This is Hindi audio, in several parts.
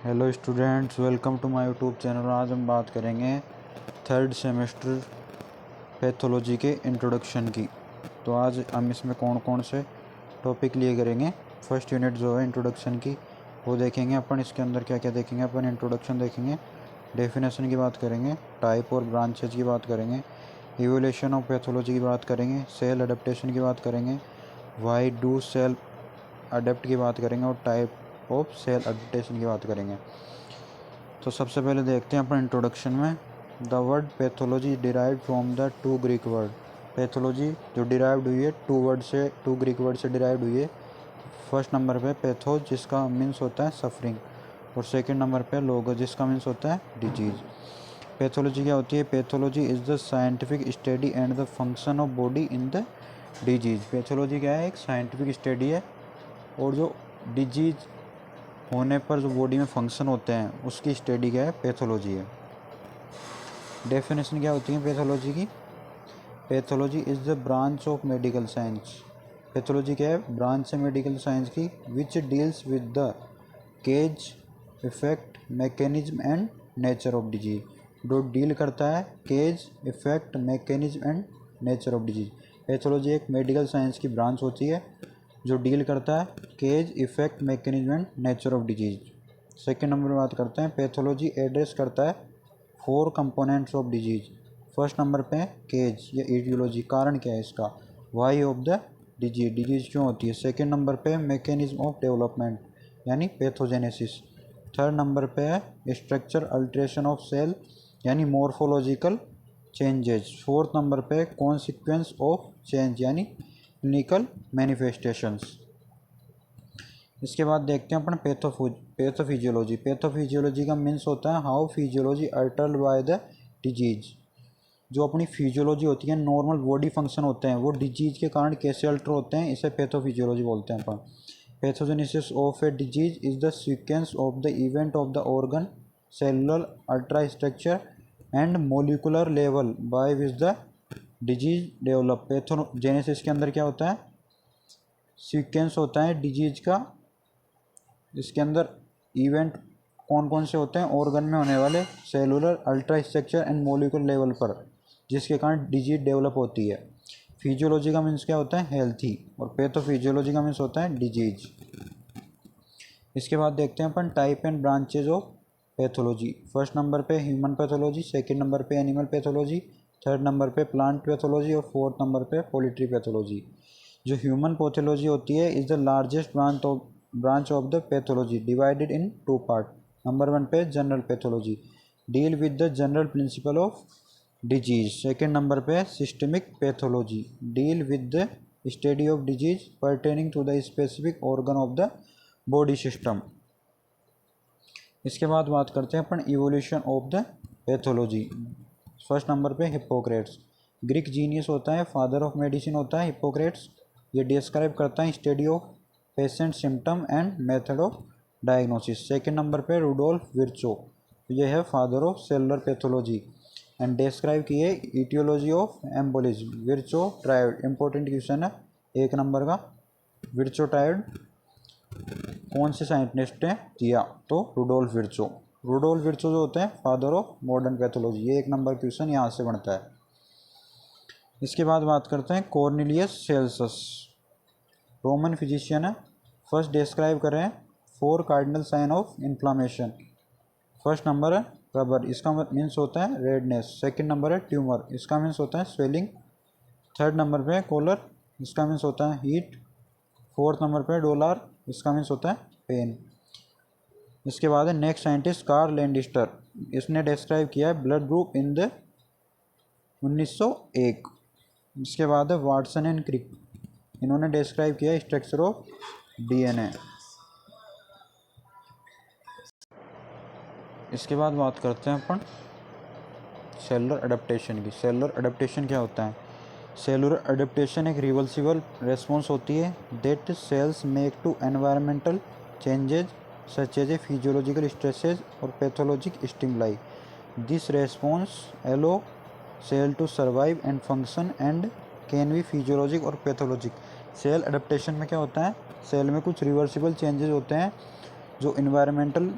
Hello students, welcome to my YouTube channel. आज हम बात करेंगे थर्ड सेमेस्टर पैथोलॉजी के इंट्रोडक्शन की। तो आज हम इसमें कौन कौन से टॉपिक लिए करेंगे। फर्स्ट यूनिट जो है इंट्रोडक्शन की वो देखेंगे अपन। इसके अंदर क्या क्या देखेंगे अपन, इंट्रोडक्शन देखेंगे, डेफिनेशन की बात करेंगे, टाइप और ब्रांचेज की बात करेंगे, इवोल्यूशन ऑफ पैथोलॉजी की बात करेंगे, सेल अडेप्टेशन की बात करेंगे, वाई डू सेल अडेप्ट की बात करेंगे और टाइप ऑफ सेल अडेप्टेशन की बात करेंगे। तो सबसे पहले देखते हैं अपन इंट्रोडक्शन में। The word pathology derived from the two Greek word. Pathology जो डिराइव्ड हुई है टू ग्रीक वर्ड से डिराइव्ड हुई है। फर्स्ट नंबर पे पैथो जिसका मीन्स होता है सफरिंग, और सेकंड नंबर पे लोगो जिसका मीन्स होता है डिजीज। पैथोलॉजी क्या होती है? Pathology is the scientific study and the function of body in the disease. Pathology क्या है? एक साइंटिफिक स्टडी है, और जो डिजीज होने पर जो बॉडी में फंक्शन होते हैं उसकी स्टडी क्या है? पैथोलॉजी है। डेफिनेशन क्या होती है पैथोलॉजी की? Pathology is the branch of medical science. Pathology क्या है? ब्रांच है मेडिकल साइंस की, which deals with the cause, effect, mechanism and nature of disease. जो डील करता है cause, effect, mechanism and nature of disease. Pathology एक मेडिकल साइंस की ब्रांच होती है जो डील करता है cause, effect, mechanism and nature of disease. Second number में बात करते हैं, पैथोलॉजी एड्रेस करता है 4 components of disease. First number पे केज या ईटियोलॉजी, कारण क्या है इसका, why of the disease, disease क्यों होती है। सेकेंड नंबर पे मैकेनिज्म ऑफ डेवलपमेंट यानी पैथोजेनेसिस। थर्ड नंबर पे है स्ट्रक्चर अल्ट्रेशन ऑफ सेल यानी मॉर्फोलॉजिकल चेंजेस। फोर्थ नंबर पे कॉन्सिक्वेंस ऑफ चेंज यानी क्लिनिकल मैनिफेस्टेशंस। इसके बाद देखते हैं अपन पैथोफिजियोलॉजी। पैथोफिजियोलॉजी का मीन्स होता है how physiology altered by the disease. जो अपनी फिजियोलॉजी होती है, नॉर्मल बॉडी फंक्शन होते हैं, वो डिजीज के कारण कैसे अल्टर होते हैं, इसे पैथोफिजियोलॉजी बोलते हैं अपन। Pathogenesis of a disease is the sequence of the event of the organ, cellular, ultra structure and molecular level by which the disease develop. Pathogenesis के अंदर क्या होता है? सीक्वेंस होता है डिजीज का। इसके अंदर इवेंट कौन कौन से होते हैं? ऑर्गन में होने वाले, cellular, ultra structure and molecular level पर, जिसके कारण डिजीज डेवलप होती है। फिजियोलॉजी का मीन्स क्या होता है? हेल्थी, और पैथोफिजियोलॉजी का मीन्स होता है डिजीज। इसके बाद देखते हैं अपन type and branches of pathology. First number पे ह्यूमन पैथोलॉजी, सेकंड नंबर पे एनिमल पैथोलॉजी, थर्ड नंबर पे प्लांट पैथोलॉजी और फोर्थ नंबर पे पोल्ट्री पैथोलॉजी। जो ह्यूमन पैथोलॉजी होती है is the largest branch of the pathology, divided in 2 part. Number 1 पे general pathology, deal with the general principle of disease. Second number पे systemic pathology, deal with the study of disease pertaining to the specific organ of the body system. इसके बाद बात करते हैं अपन evolution of the pathology. First number पे हिप्पोक्रेट्स, ग्रीक जीनियस होता है, फादर ऑफ मेडिसिन होता है हिप्पोक्रेट्स। ये डिस्क्राइब करता है study of patient symptom and method of diagnosis. Second number पे रुडोल्फ विर्चो, ये है father of cellular pathology and describe की है etiology of embolism. Virchow triad, important question है 1 नंबर का। विर्चो ट्रायड कौन से साइंटिस्ट ने दिया? तो रुडोल्फ विर्चो। रुडोल्फ विर्चो जो होते हैं फादर ऑफ मॉडर्न पैथोलॉजी। ये 1 नंबर क्वेश्चन यहाँ से बनता है। इसके बाद बात करते हैं कॉर्नेलियस सेल्सस, रोमन फिजिशियन है। फर्स्ट डिस्क्राइब कर रहे हैं 4 cardinal sign of inflammation. First number है रबर, इसका मीन्स होता है रेडनेस। सेकंड नंबर है ट्यूमर, इसका मीन्स होता है स्वेलिंग। थर्ड नंबर पे कॉलर, इसका मीन्स होता है हीट। फोर्थ नंबर पे डोलार, इसका मीन्स होता है पेन। इसके बाद है नेक्स्ट साइंटिस्ट कार्ल लैंडिस्टर, इसने डिस्क्राइब किया है ब्लड ग्रुप इन द 1901। इसके बाद है वाटसन एंड क्रिक, इन्होंने डिस्क्राइब किया स्ट्रक्चर ऑफ डीएनए। इसके बाद बात करते हैं अपन सेलुलर अडेप्टेशन की। सेलुलर अडेप्टेशन क्या होता है? सेलुलर अडेप्टेशन एक रिवर्सिबल रेस्पॉन्स होती है that cells make to environmental changes such as a physiological stresses और pathologic stimuli. This response allow cell to survive and function and can be physiologic और पैथोलॉजिक। सेल अडेप्टेशन में क्या होता है? सेल में कुछ रिवर्सिबल चेंजेस होते हैं जो इन्वायरमेंटल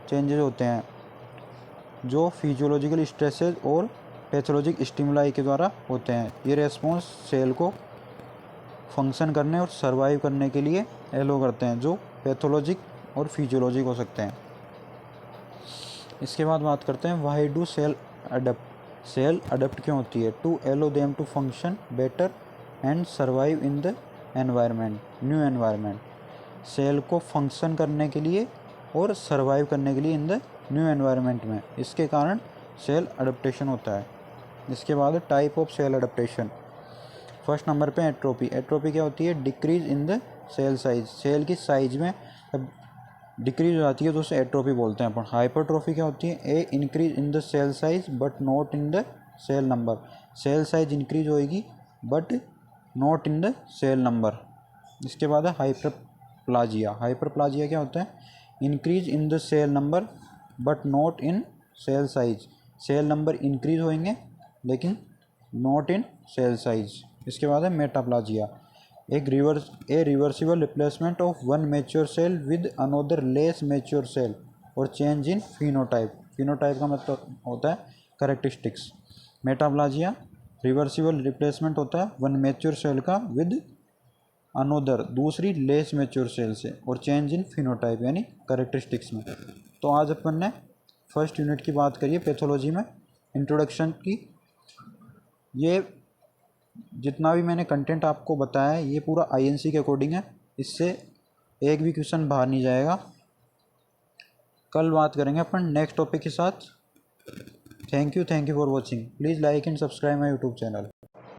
चेंजेस होते हैं जो फिजियोलॉजिकल स्ट्रेसेस और पैथोलॉजिक स्टिमुलाई के द्वारा होते हैं। ये रेस्पॉन्स सेल को फंक्शन करने और सर्वाइव करने के लिए एलो करते हैं, जो पैथोलॉजिक और फिजियोलॉजिक हो सकते हैं। इसके बाद बात करते हैं why do cell adapt. Cell adapt क्यों होती है? To allow them to function better and survive in the environment, new environment. Cell को फंक्शन करने के लिए और सर्वाइव करने के लिए इन द न्यू एनवायरनमेंट में, इसके कारण सेल अडप्टेशन होता है। इसके बाद type of cell adaptation. First number पे एट्रोपी। एट्रोपी क्या होती है? Decrease in the cell size. Cell की साइज में जब डिक्रीज हो जाती है तो उसे एट्रोपी बोलते हैं अपन। हाइपरट्रोफी क्या होती है? A increase in the cell size but not in the cell number. Cell size increase होएगी but not in the cell number. इसके बाद है हाइपरप्लाजिया। हाइपरप्लाजिया क्या होता है? Increase in the cell number but not in cell size. Cell number increase होंगे लेकिन नॉट इन सेल साइज। इसके बाद है metaplasia. A reversible replacement of one mature cell with another less mature cell और चेंज इन फिनोटाइप। फिनोटाइप का मतलब होता है कैरेक्टरिस्टिक्स। मेटाप्लाजिया रिवर्सिबल रिप्लेसमेंट होता है वन मैच्योर सेल का विद अनदर दूसरी लेस मैच्योर सेल से और चेंज इन फिनोटाइप यानी कैरेक्टरिस्टिक्स में। तो आज अपन ने फर्स्ट यूनिट की बात करी है पैथोलॉजी में, इंट्रोडक्शन की। ये जितना भी मैंने कंटेंट आपको बताया है ये पूरा आईएनसी के अकॉर्डिंग है, इससे एक भी क्वेश्चन बाहर नहीं जाएगा। कल बात करेंगे अपन नेक्स्ट टॉपिक के साथ। Thank you for watching. Please like and subscribe my YouTube channel.